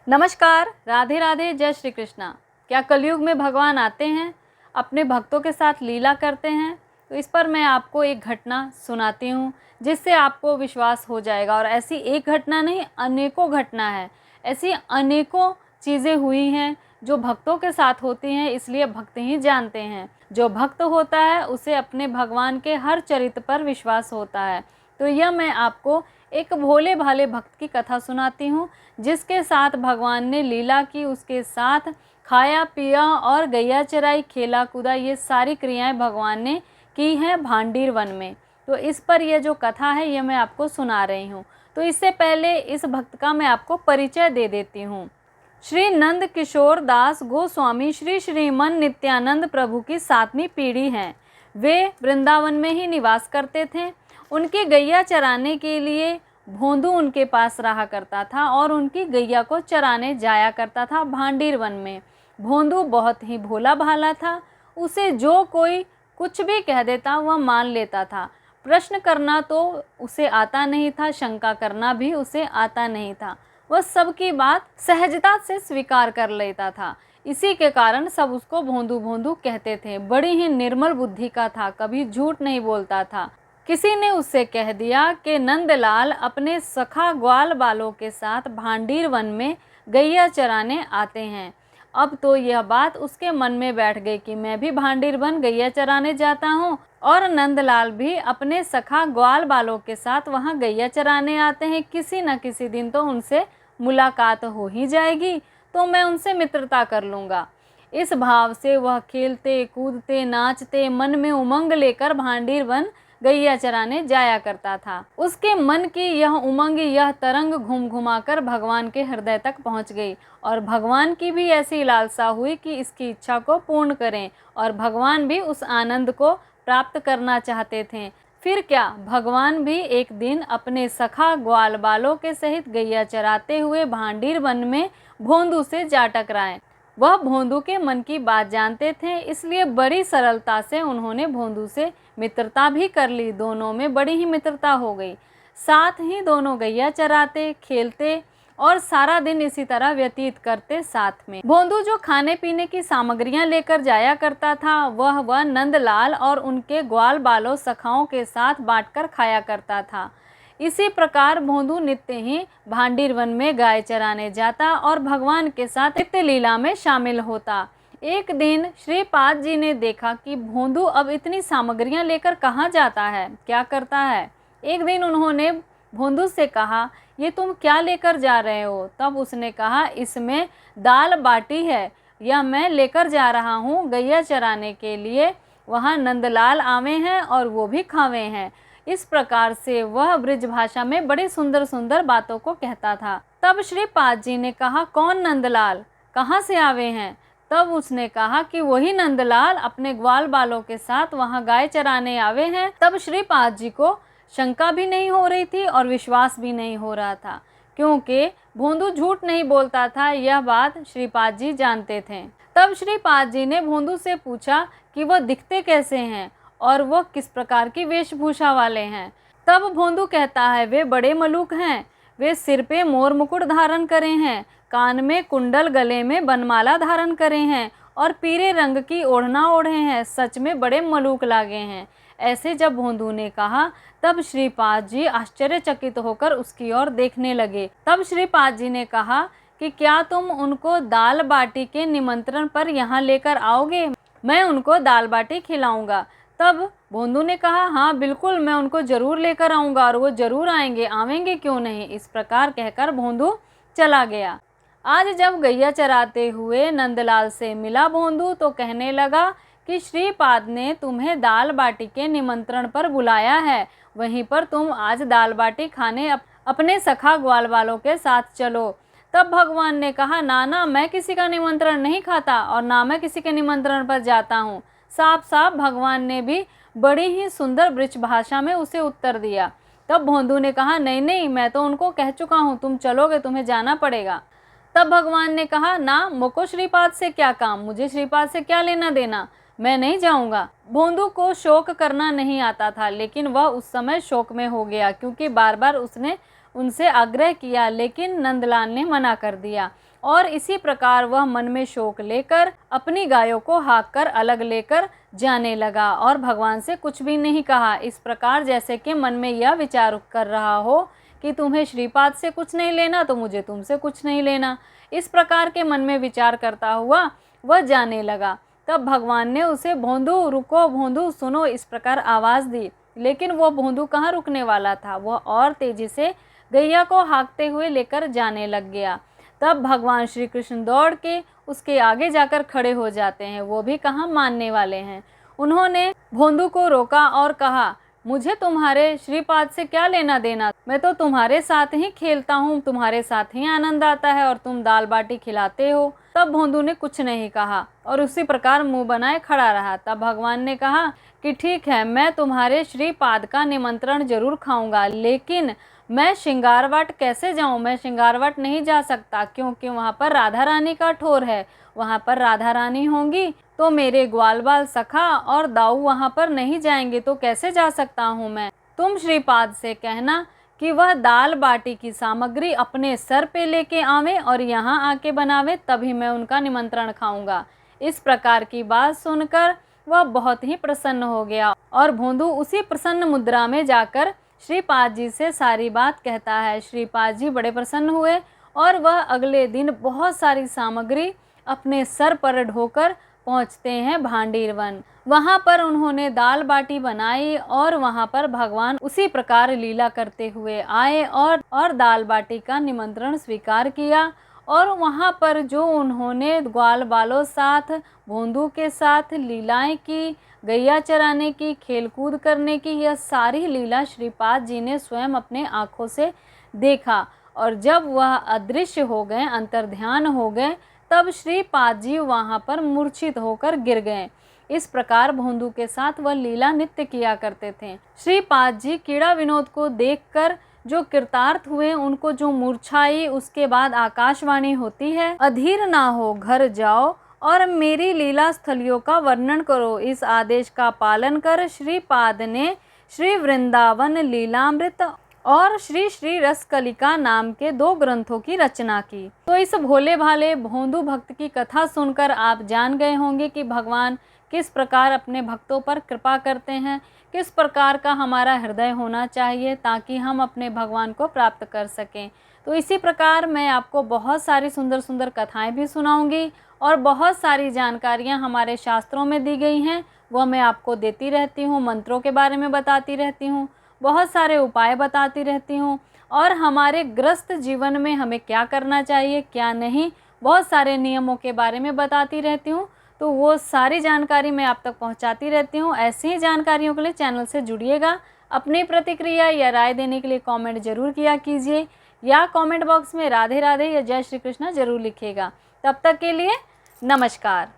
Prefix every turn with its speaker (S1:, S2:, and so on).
S1: नमस्कार, राधे राधे, जय श्री कृष्णा। क्या कलयुग में भगवान आते हैं, अपने भक्तों के साथ लीला करते हैं? तो इस पर मैं आपको एक घटना सुनाती हूँ जिससे आपको विश्वास हो जाएगा। और ऐसी एक घटना नहीं, अनेकों घटना है। ऐसी अनेकों चीज़ें हुई हैं जो भक्तों के साथ होती हैं, इसलिए भक्त ही जानते हैं। जो भक्त होता है उसे अपने भगवान के हर चरित्र पर विश्वास होता है। तो यह मैं आपको एक भोले भाले भक्त की कथा सुनाती हूँ जिसके साथ भगवान ने लीला की, उसके साथ खाया पिया और गैया चराई, खेला कूदा, ये सारी क्रियाएं भगवान ने की हैं भांडीर वन में। तो इस पर यह जो कथा है यह मैं आपको सुना रही हूँ। तो इससे पहले इस भक्त का मैं आपको परिचय दे देती हूँ। श्री नंद किशोर दास गोस्वामी श्री श्रीमन नित्यानंद प्रभु की 7वीं पीढ़ी हैं। वे वृंदावन में ही निवास करते थे। उनकी गैया चराने के लिए भोंदू उनके पास रहा करता था और उनकी गैया को चराने जाया करता था भांडीर वन में। भोंदू बहुत ही भोला भाला था। उसे जो कोई कुछ भी कह देता वह मान लेता था। प्रश्न करना तो उसे आता नहीं था, शंका करना भी उसे आता नहीं था। वह सबकी बात सहजता से स्वीकार कर लेता था। इसी के कारण सब उसको भोंदू भोंदू कहते थे। बड़ी ही निर्मल बुद्धि का था, कभी झूठ नहीं बोलता था। किसी ने उससे कह दिया कि नंदलाल अपने सखा ग्वाल बालों के साथ भांडीर वन में गैया चराने आते हैं। अब तो यह बात उसके मन में बैठ गई कि मैं भी भांडीर वन गैया चराने जाता हूँ और नंदलाल भी अपने सखा ग्वाल बालों के साथ वहाँ गैया चराने आते हैं। किसी न किसी दिन तो उनसे मुलाकात हो ही जाएगी, तो मैं उनसे मित्रता कर लूँगा। इस भाव से वह खेलते कूदते नाचते मन में उमंग लेकर भांडीर वन गैया चराने जाया करता था। उसके मन की यह उमंग, यह तरंग घूम घुमाकर भगवान के हृदय तक पहुंच गई और भगवान की भी ऐसी लालसा हुई कि इसकी इच्छा को पूर्ण करें और भगवान भी उस आनंद को प्राप्त करना चाहते थे। फिर क्या, भगवान भी एक दिन अपने सखा ग्वाल बालों के सहित गैया चराते हुए भांडीर वन में भोंदू से जा टकराए। वह भोंदू के मन की बात जानते थे, इसलिए बड़ी सरलता से उन्होंने भोंदू से मित्रता भी कर ली। दोनों में बड़ी ही मित्रता हो गई। साथ ही दोनों गैया चराते, खेलते और सारा दिन इसी तरह व्यतीत करते साथ में। भोंदू जो खाने पीने की सामग्रियां लेकर जाया करता था वह नंदलाल और उनके ग्वाल बालों सखाओं के साथ बांटकर खाया करता था। इसी प्रकार भोंदू नित्य ही भांडीर वन में गाय चराने जाता और भगवान के साथ नित्य लीला में शामिल होता। एक दिन श्रीपाद जी ने देखा कि भोंदू अब इतनी सामग्रियां लेकर कहाँ जाता है, क्या करता है। एक दिन उन्होंने भोंदू से कहा, ये तुम क्या लेकर जा रहे हो? तब उसने कहा, इसमें दाल बाटी है, यह मैं लेकर जा रहा हूँ गैया चराने के लिए। वहाँ नंदलाल आवे हैं और वो भी खावे हैं। इस प्रकार से वह ब्रिज भाषा में बड़ी सुंदर सुंदर बातों को कहता था। तब श्रीपाद जी ने कहा, कौन नंदलाल, कहाँ से आवे हैं? तब उसने कहा कि वही नंदलाल अपने ग्वाल बालों के साथ वहाँ गाय चराने आवे हैं। तब श्रीपाद जी को शंका भी नहीं हो रही थी और विश्वास भी नहीं हो रहा था, क्योंकि भोंदू झूठ नहीं बोलता था, यह बात श्रीपाद जी जानते थे। तब श्रीपाद जी ने भोंदू से पूछा कि वह दिखते कैसे हैं और वह किस प्रकार की वेशभूषा वाले हैं। तब भोंदू कहता है, वे बड़े मलूक हैं। वे सिर पे मोर मुकुट धारण करे हैं, कान में कुंडल, गले में बनमाला धारण करे हैं और पीले रंग की ओढ़ना ओढ़े हैं। सच में बड़े मलूक लागे हैं। ऐसे जब भोंदू ने कहा तब श्रीपाद जी आश्चर्यचकित होकर उसकी ओर देखने लगे। तब श्रीपाद जी ने कहा कि क्या तुम उनको दाल बाटी के निमंत्रण पर यहाँ लेकर आओगे? मैं उनको दाल बाटी खिलाऊंगा। तब भोंदू ने कहा, हाँ बिल्कुल, मैं उनको जरूर लेकर आऊँगा और वो जरूर आएंगे, आवेंगे क्यों नहीं। इस प्रकार कहकर भोंदू चला गया। आज जब गैया चराते हुए नंदलाल से मिला भोंदू तो कहने लगा कि श्रीपाद ने तुम्हें दाल बाटी के निमंत्रण पर बुलाया है, वहीं पर तुम आज दाल बाटी खाने अपने सखा ग्वाल बालों के साथ चलो। तब भगवान ने कहा, ना, मैं किसी का निमंत्रण नहीं खाता और ना मैं किसी के निमंत्रण पर जाता हूँ। साफ साफ भगवान ने भी बड़ी ही सुंदर ब्रिज भाषा में उसे उत्तर दिया। तब भोंदू ने कहा, नहीं, मैं तो उनको कह चुका हूँ, तुम चलोगे, तुम्हें जाना पड़ेगा। तब भगवान ने कहा, ना, मुझको श्रीपाद से क्या काम, मुझे श्रीपाद से क्या लेना देना, मैं नहीं जाऊंगा। भोंदू को शोक करना नहीं आता था, लेकिन वह उस समय शोक में हो गया, क्योंकि बार बार उसने उनसे आग्रह किया, लेकिन नंदलाल ने मना कर दिया और इसी प्रकार वह मन में शोक लेकर अपनी गायों को हाँक कर अलग लेकर जाने लगा और भगवान से कुछ भी नहीं कहा। इस प्रकार जैसे कि मन में यह विचार कर रहा हो कि तुम्हें श्रीपाद से कुछ नहीं लेना तो मुझे तुमसे कुछ नहीं लेना। इस प्रकार के मन में विचार करता हुआ वह जाने लगा। तब भगवान ने उसे भोंदू रुको, भोंदू सुनो, इस प्रकार आवाज़ दी, लेकिन वो भोंदू कहाँ रुकने वाला था। वह और तेजी से गैया को हाँकते हुए लेकर जाने लग गया। तब भगवान श्री कृष्ण दौड़ के उसके आगे जाकर खड़े हो जाते हैं। वो भी कहाँ मानने वाले हैं। उन्होंने भोंदू को रोका और कहा, मुझे तुम्हारे श्रीपाद से क्या लेना देना, मैं तो तुम्हारे साथ ही खेलता हूँ, तुम्हारे साथ ही आनंद आता है और तुम दाल बाटी खिलाते हो। तब भोंदू ने कुछ नहीं कहा और उसी प्रकार मुंह बनाए खड़ा रहा। तब भगवान ने कहा कि ठीक है, मैं तुम्हारे श्रीपाद का निमंत्रण जरूर खाऊंगा, लेकिन मैं श्रृंगारवाट कैसे जाऊं? मैं श्रृंगारवाट नहीं जा सकता, क्योंकि वहाँ पर राधा रानी का ठोर है। वहाँ पर राधा रानी होंगी तो मेरे ग्वाल बाल सखा और दाऊ वहाँ पर नहीं जाएंगे, तो कैसे जा सकता हूँ मैं? तुम श्रीपाद से कहना कि वह दाल बाटी की सामग्री अपने सर पे लेके आवे और यहाँ आके बनावे, तभी मैं उनका निमंत्रण खाऊंगा। इस प्रकार की बात सुनकर वह बहुत ही प्रसन्न हो गया और भोंदू उसी प्रसन्न मुद्रा में जाकर श्रीपाद जी से सारी बात कहता है। श्रीपाद जी बड़े प्रसन्न हुए और वह अगले दिन बहुत सारी सामग्री अपने सर पर ढोकर पहुंचते हैं भांडीर वन। वहाँ पर उन्होंने दाल बाटी बनाई और वहाँ पर भगवान उसी प्रकार लीला करते हुए आए और दाल बाटी का निमंत्रण स्वीकार किया। और वहाँ पर जो उन्होंने ग्वाल बालों साथ भोंदू के साथ लीलाएं की, गैया चराने की, खेलकूद करने की, यह सारी लीला श्रीपाद जी ने स्वयं अपने आँखों से देखा। और जब वह अदृश्य हो गए, अंतर्ध्यान हो गए, तब श्रीपाद जी वहाँ पर मूर्छित होकर गिर गए। इस प्रकार भोंदू के साथ वह लीला नित्य किया करते थे। श्रीपाद जी क्रीड़ा विनोद को देखकर जो कृतार्थ हुए, उनको जो मूर्छाई, उसके बाद आकाशवाणी होती है, अधीर ना हो घर जाओ और मेरी लीला स्थलियों का वर्णन करो। इस आदेश का पालन कर श्रीपाद ने श्री वृंदावन लीलामृत और श्री श्री रसकलिका नाम के 2 ग्रंथों की रचना की। तो इस भोले भाले भोंदू भक्त की कथा सुनकर आप जान गए होंगे कि भगवान किस प्रकार अपने भक्तों पर कृपा करते हैं, किस प्रकार का हमारा हृदय होना चाहिए ताकि हम अपने भगवान को प्राप्त कर सकें। तो इसी प्रकार मैं आपको बहुत सारी सुंदर सुंदर कथाएं भी सुनाऊंगी और बहुत सारी जानकारियां हमारे शास्त्रों में दी गई हैं, वह मैं आपको देती रहती हूँ। मंत्रों के बारे में बताती रहती हूँ, बहुत सारे उपाय बताती रहती हूँ और हमारे ग्रस्त जीवन में हमें क्या करना चाहिए, क्या नहीं, बहुत सारे नियमों के बारे में बताती रहती हूँ। तो वो सारी जानकारी मैं आप तक पहुँचाती रहती हूँ। ऐसी ही जानकारियों के लिए चैनल से जुड़िएगा। अपनी प्रतिक्रिया या राय देने के लिए कमेंट जरूर किया कीजिए या कमेंट बॉक्स में राधे राधे या जय श्री कृष्णा जरूर लिखिएगा। तब तक के लिए नमस्कार।